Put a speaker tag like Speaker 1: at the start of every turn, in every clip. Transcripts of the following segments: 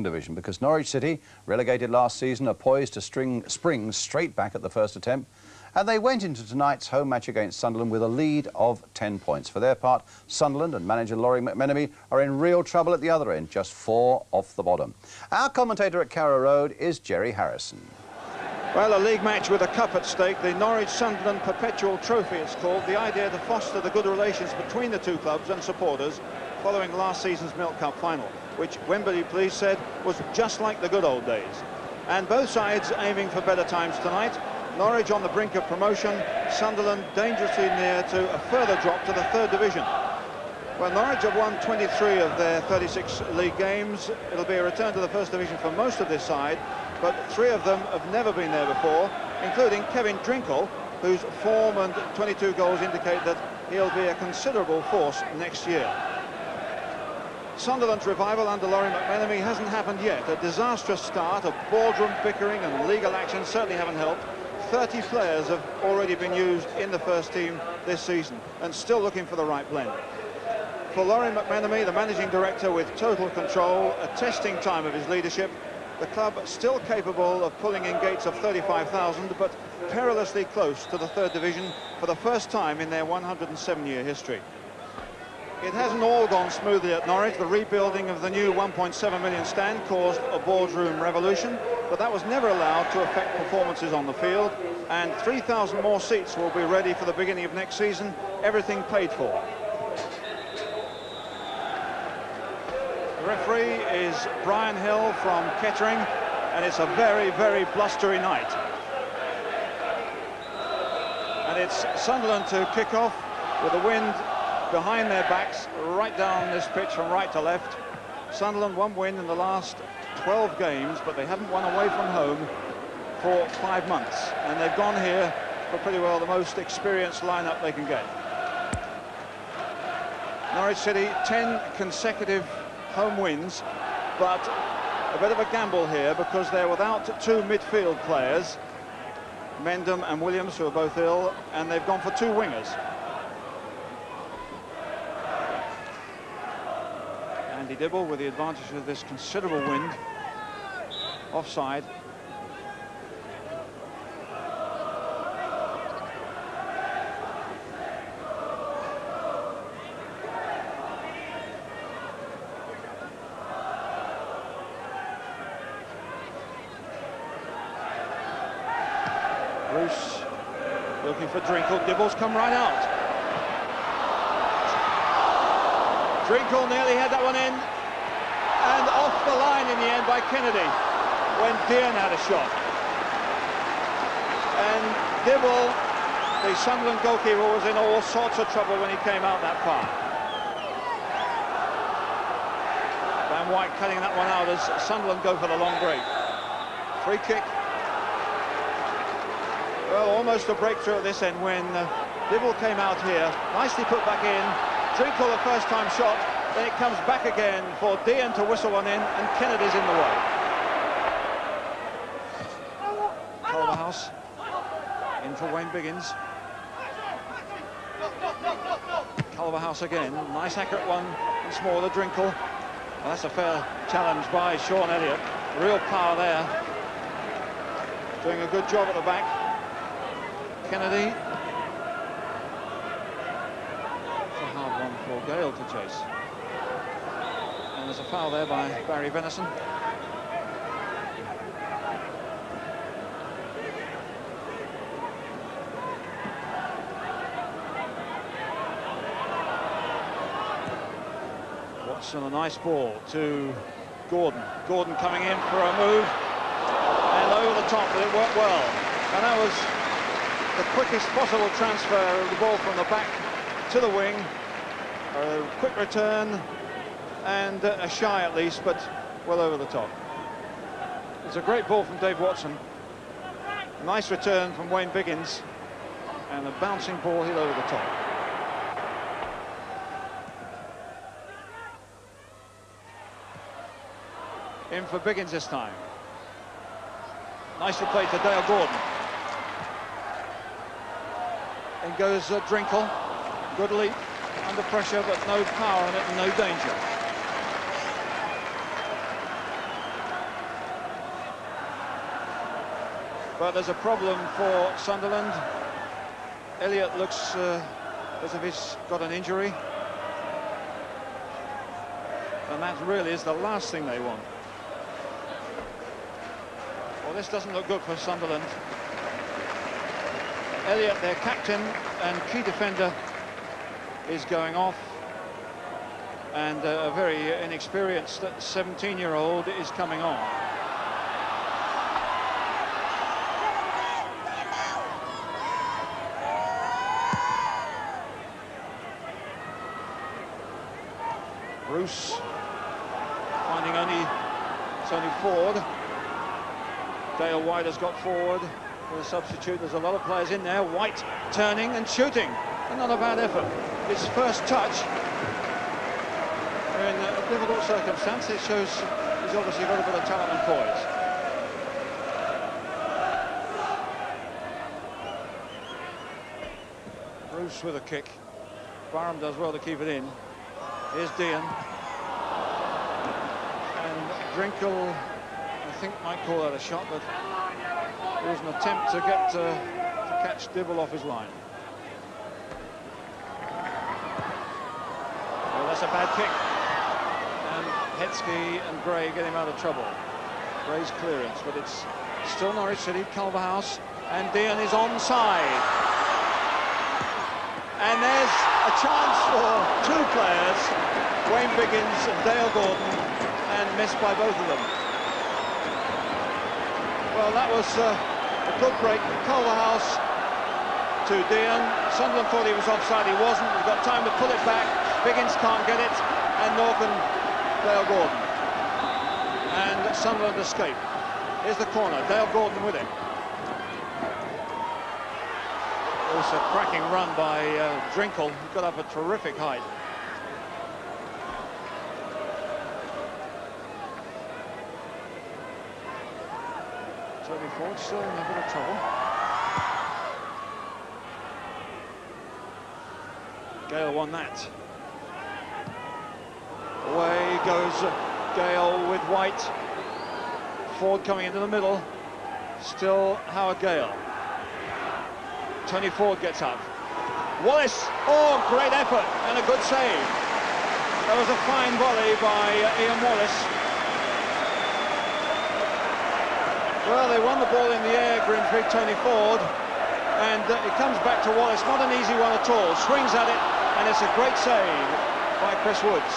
Speaker 1: Division, because Norwich City, relegated last season, are poised to spring straight back at the first attempt. And they went into tonight's home match against Sunderland with a lead of 10 points. For their part, Sunderland and manager Laurie McMenemy are in real trouble at the other end, just 4 off the bottom. Our commentator at Carrow Road is Jerry Harrison.
Speaker 2: Well, a league match with a cup at stake, the Norwich-Sunderland Perpetual Trophy it's called, the idea to foster the good relations between the two clubs and supporters following last season's Milk Cup final, which Wembley Police said was just like the good old days. And both sides aiming for better times tonight. Norwich on the brink of promotion, Sunderland dangerously near to a further drop to the 3rd Division. Well, Norwich have won 23 of their 36 league games. It'll be a return to the 1st Division for most of this side, but 3 of them have never been there before, including Kevin Drinkle, whose form and 22 goals indicate that he'll be a considerable force next year. Sunderland's revival under Laurie McMenemy hasn't happened yet. A disastrous start, of boardroom bickering and legal action certainly haven't helped. 30 players have already been used in the first team this season and still looking for the right blend. For Laurie McMenemy, the managing director with total control, a testing time of his leadership, the club still capable of pulling in gates of 35,000, but perilously close to the 3rd Division for the first time in their 107-year history. It hasn't all gone smoothly at Norwich. The rebuilding of the new 1.7 million stand caused a boardroom revolution, but that was never allowed to affect performances on the field, and 3,000 more seats will be ready for the beginning of next season, everything paid for. The referee is Brian Hill from Kettering, and it's a very, very blustery night. And it's Sunderland to kick off with the wind behind their backs, right down this pitch from right to left. Sunderland 1 win in the last 12 games, but they haven't won away from home for 5 months, and they've gone here for pretty well the most experienced lineup they can get. Norwich City 10 consecutive home wins, but a bit of a gamble here because they're without 2 midfield players, Mendham and Williams, who are both ill, and they've gone for 2 wingers. Andy Dibble with the advantage of this considerable wind. Offside. Bruce looking for Drinkle. Dibble's come right out. Drinkle nearly had that one in, and off the line in the end by Kennedy when Dean had a shot. And Dibble, the Sunderland goalkeeper, was in all sorts of trouble when he came out that far. Van White cutting that one out as Sunderland go for the long break. Free kick. Well, almost a breakthrough at this end when Dibble came out here, nicely put back in. Drinkle the first time shot, then it comes back again for Dean to whistle one in, and Kennedy's in the way. Culverhouse in for Wayne Biggins. Culverhouse again, nice accurate one, and smaller Drinkle. Well, that's a fair challenge by Sean Elliott. Real power there. Doing a good job at the back. Kennedy. For Gale to chase. And there's a foul there by Barry Venison. Watson, a nice ball to Gordon. Gordon coming in for a move and over the top, but it worked well. And that was the quickest possible transfer of the ball from the back to the wing. A quick return and a shy at least, but well over the top. It's a great ball from Dave Watson. Nice return from Wayne Biggins, and a bouncing ball hit over the top. In for Biggins this time. Nicely played to Dale Gordon. In goes Drinkle. Good leap. Under pressure, but no power in it and no danger. But there's a problem for Sunderland. Elliott looks as if he's got an injury. And that really is the last thing they want. Well, this doesn't look good for Sunderland. Elliott, their captain and key defender, is going off. And a very inexperienced 17-year-old is coming on. Bruce finding it's only Ford. Dale White has got forward for a substitute. There's a lot of players in there. White turning and shooting. And not a bad effort. His first touch in a difficult circumstance. It shows he's obviously got a bit of talent and poise. Bruce with a kick. Barham does well to keep it in. Here's Dean. And Drinkle, I think, might call that a shot, but it was an attempt to get to catch Dibble off his line. Well, that's a bad kick. And Hetsky and Gray get him out of trouble. Gray's clearance, but it's still Norwich City, Culverhouse, and Dean is onside. And there's a chance for two players, Wayne Biggins and Dale Gordon, and missed by both of them. Well, that was a good break. Culverhouse to Dean. Sunderland thought he was offside, he wasn't. We've got time to pull it back. Biggins can't get it, and Norton, Dale Gordon. And Sunderland escape. Here's the corner, Dale Gordon with him. Also a cracking run by Drinkle, who got up a terrific height. Toby Ford still in a bit of trouble. Gale won that. Away goes Gale with White. Ford coming into the middle. Still Howard Gale. Tony Ford gets up. Wallace, oh, great effort and a good save. That was a fine volley by Ian Wallace. Well, they won the ball in the air, Grimsby, Tony Ford, and it comes back to Wallace. Not an easy one at all. Swings at it, and it's a great save by Chris Woods.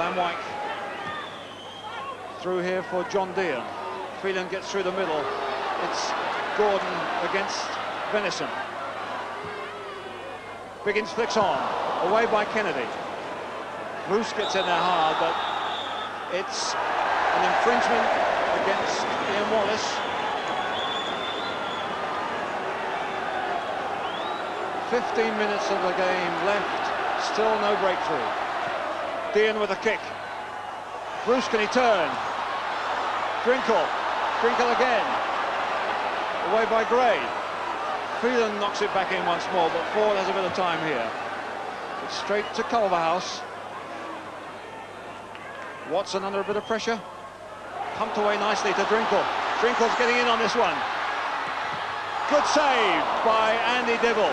Speaker 2: Van Wyk through here for John Deere. Phelan gets through the middle. It's Gordon against Venison. Biggins flicks on, away by Kennedy. Bruce gets in there hard, but it's an infringement against Ian Wallace. "15 minutes of the game left, still no breakthrough." Dean with a kick. Bruce, can he turn? Drinkle again. Away by Gray. Phelan knocks it back in once more, but Ford has a bit of time here. It's straight to Culverhouse. Watson under a bit of pressure. Pumped away nicely to Drinkle. Drinkle's getting in on this one. Good save by Andy Dibble.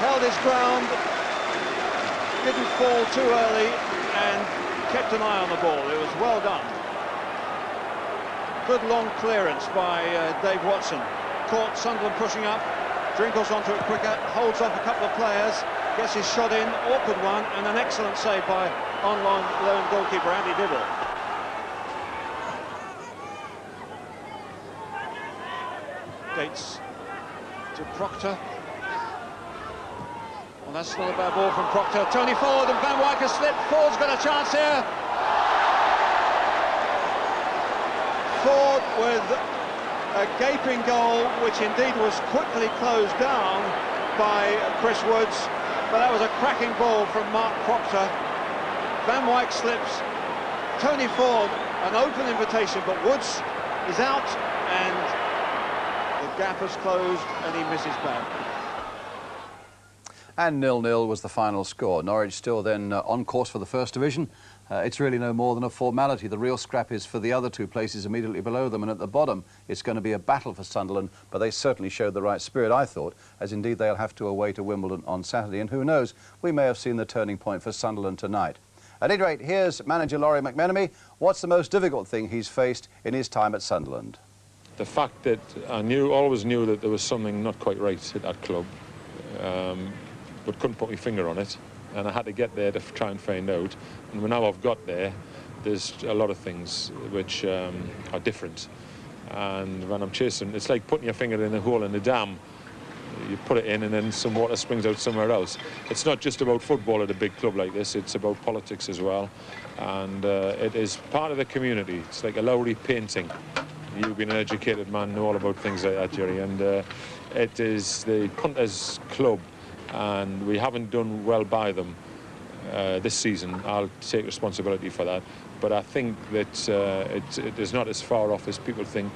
Speaker 2: Held his ground, didn't fall too early, and kept an eye on the ball. It was well done. Good long clearance by Dave Watson. Caught Sunderland pushing up. Drinkle's onto it quicker, holds off a couple of players, gets his shot in, awkward one, and an excellent save by on-loan goalkeeper Andy Dibble. Gates to Proctor. Well, that's not a bad ball from Proctor. Tony Ford and Van Wyk has slipped. Ford's got a chance here. Ford with a gaping goal, which indeed was quickly closed down by Chris Woods, but that was a cracking ball from Mark Proctor. Van Wyk slips. Tony Ford, an open invitation, but Woods is out, and the gap has closed, and he misses back.
Speaker 1: And 0-0 was the final score. Norwich still then on course for the First Division. It's really no more than a formality. The real scrap is for the other two places immediately below them, and at the bottom it's going to be a battle for Sunderland, but they certainly showed the right spirit, I thought, as indeed they'll have to away to Wimbledon on Saturday, and who knows, we may have seen the turning point for Sunderland tonight. At any rate, here's manager Laurie McMenemy. What's the most difficult thing he's faced in his time at Sunderland?
Speaker 3: The fact that I always knew that there was something not quite right at that club, but couldn't put my finger on it. And I had to get there to try and find out. And now I've got there, there's a lot of things which are different. And when I'm chasing, it's like putting your finger in a hole in the dam. You put it in and then some water springs out somewhere else. It's not just about football at a big club like this, it's about politics as well. And it is part of the community. It's like a Lowry painting. You've been an educated man, know all about things like that, Jerry. And it is the punters' club. And we haven't done well by them this season. I'll take responsibility for that. But I think that it is not as far off as people think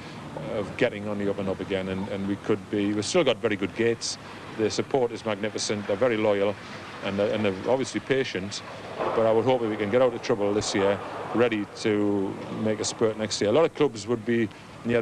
Speaker 3: of getting on the up and up again. And we could be. We've still got very good gates. The support is magnificent. They're very loyal, and they're obviously patient. But I would hope that we can get out of trouble this year, ready to make a spurt next year. A lot of clubs would be near